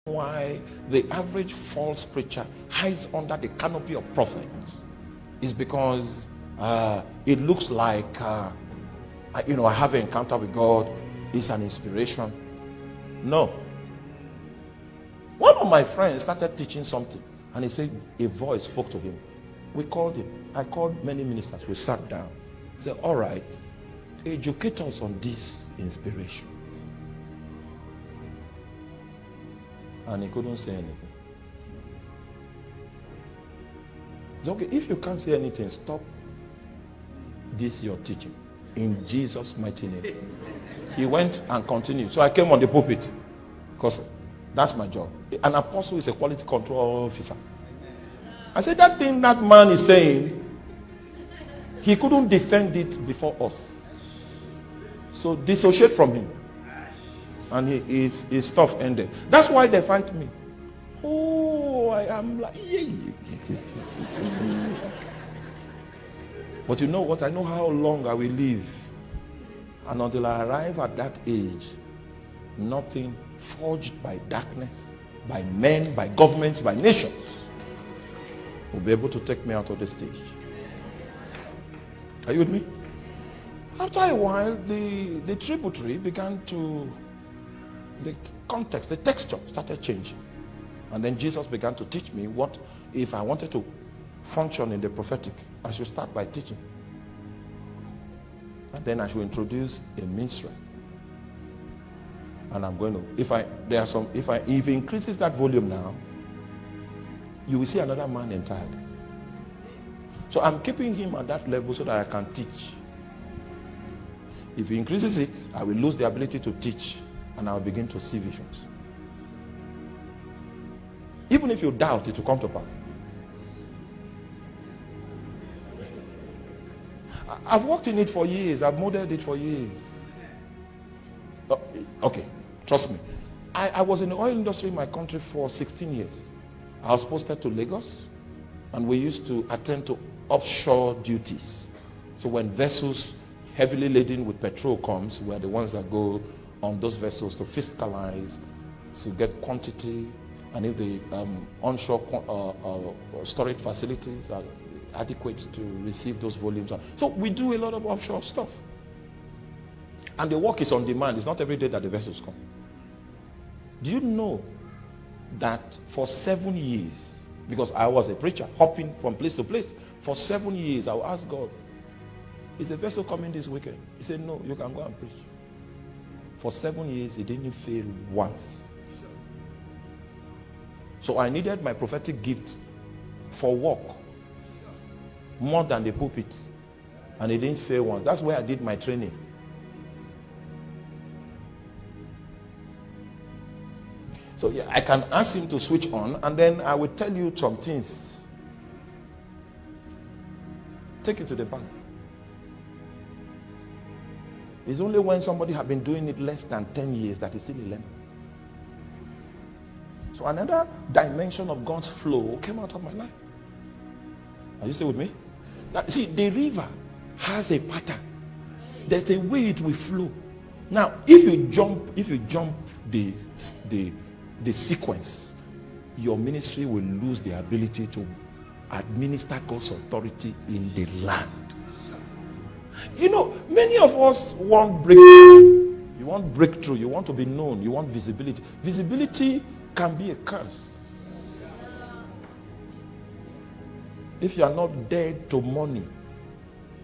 why the average false preacher hides under the canopy of prophets is because it looks like I have an encounter with God. It's an inspiration. No. One of my friends started teaching something, and he said a voice spoke to him. We called him. I called many ministers. We sat down. I said, all right, educate us on this inspiration. And he couldn't say anything. It's okay. If you can't say anything, stop this your teaching. In Jesus' mighty name. He went and continued. So I came on the pulpit because that's my job. An apostle is a quality control officer. I said, that thing that man is saying, he couldn't defend it before us. So dissociate from him. And his stuff ended. That's why they fight me. Oh, I am like, but you know what? I know how long I will live. And until I arrive at that age, nothing forged by darkness, by men, by governments, by nations will be able to take me out of the stage. Are you with me? After a while, the tributary began to, the context, the texture started changing. And then Jesus began to teach me what, if I wanted to function in the prophetic, I should start by teaching. And then I should introduce a minstrel. And I'm going to, if he increases that volume now, you will see another man entirely. So I'm keeping him at that level so that I can teach. If he increases it, I will lose the ability to teach, and I'll begin to see visions. Even if you doubt, it will come to pass. I've worked in it for years. I've modeled it for years. Okay, trust me. I was in the oil industry in my country for 16 years. I was posted to Lagos, and we used to attend to offshore duties. So when vessels heavily laden with petrol comes, we're the ones that go on those vessels to fiscalize, to get quantity, and if the onshore storage facilities are adequate to receive those volumes. So we do a lot of offshore stuff. And the work is on demand. It's not every day that the vessels come. Do you know that for 7 years, because I was a preacher hopping from place to place, for 7 years I will ask God, is the vessel coming this weekend? He said, no, you can go and preach. For 7 years, it didn't fail once. So I needed my prophetic gift for work more than the pulpit, and it didn't fail once. That's where I did my training. So yeah, I can ask him to switch on, and then I will tell you some things. Take it to the bank. It's only when somebody has been doing it less than 10 years that is still a lemon. So another dimension of God's flow came out of my life. Are you still with me? Now, see, the river has a pattern. There's a way it will flow. Now, if you jump the sequence, your ministry will lose the ability to administer God's authority in the land. You know, many of us want breakthrough. You want breakthrough. You want to be known. You want visibility. Visibility can be a curse. If you are not dead to money,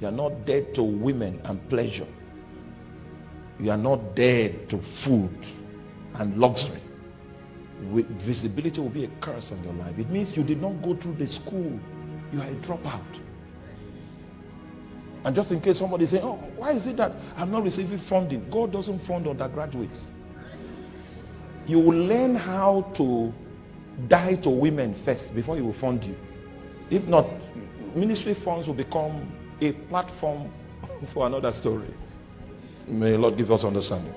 you are not dead to women and pleasure, you are not dead to food and luxury, visibility will be a curse on your life. It means you did not go through the school. You are a dropout. And just in case somebody say, oh, why is it that I'm not receiving funding? God doesn't fund undergraduates. You will learn how to die to women first before he will fund you. If not, ministry funds will become a platform for another story. May the Lord give us understanding.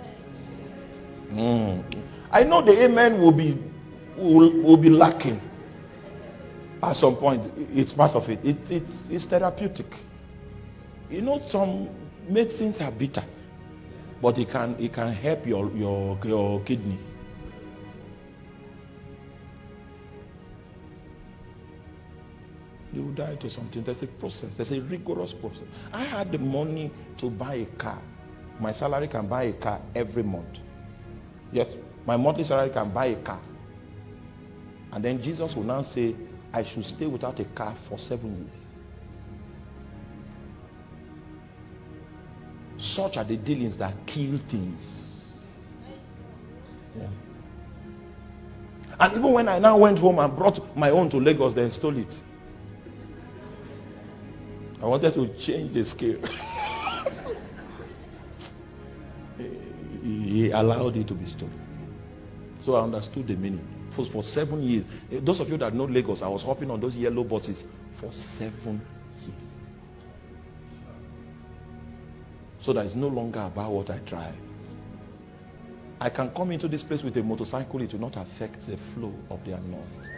I know the amen will be lacking at some point. It's part of it. It's therapeutic. You know, some medicines are bitter, but it can help your kidney. You will die to something. There's a process. There's a rigorous process. I had the money to buy a car. My salary can buy a car every month. Yes, my monthly salary can buy a car. And then Jesus will now say, I should stay without a car for 7 years. Such are the dealings that kill things. Yeah. And even when I now went home and brought my own to Lagos, they stole it. I wanted to change the scale. He allowed it to be stolen. So I understood the meaning. For 7 years. Those of you that know Lagos, I was hopping on those yellow buses for 7 years. So that it's no longer about what I drive. I can come into this place with a motorcycle, it will not affect the flow of the anointing.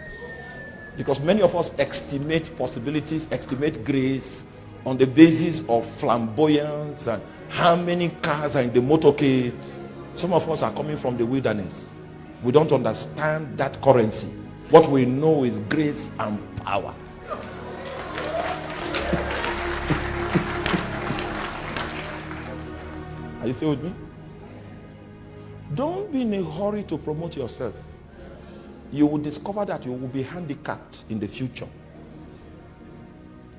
Because many of us estimate possibilities, estimate grace on the basis of flamboyance and how many cars are in the motorcade. Some of us are coming from the wilderness. We don't understand that currency. What we know is grace and power. Are you still with me? Don't be in a hurry to promote yourself. You will discover that you will be handicapped in the future.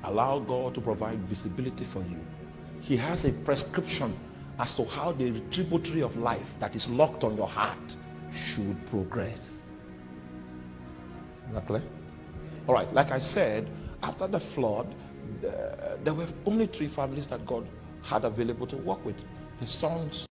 Allow God to provide visibility for you. He has a prescription as to how the tributary of life that is locked on your heart should progress. Is that clear? All right, like I said, after the flood, there were only 3 families that God had available to work with. The sons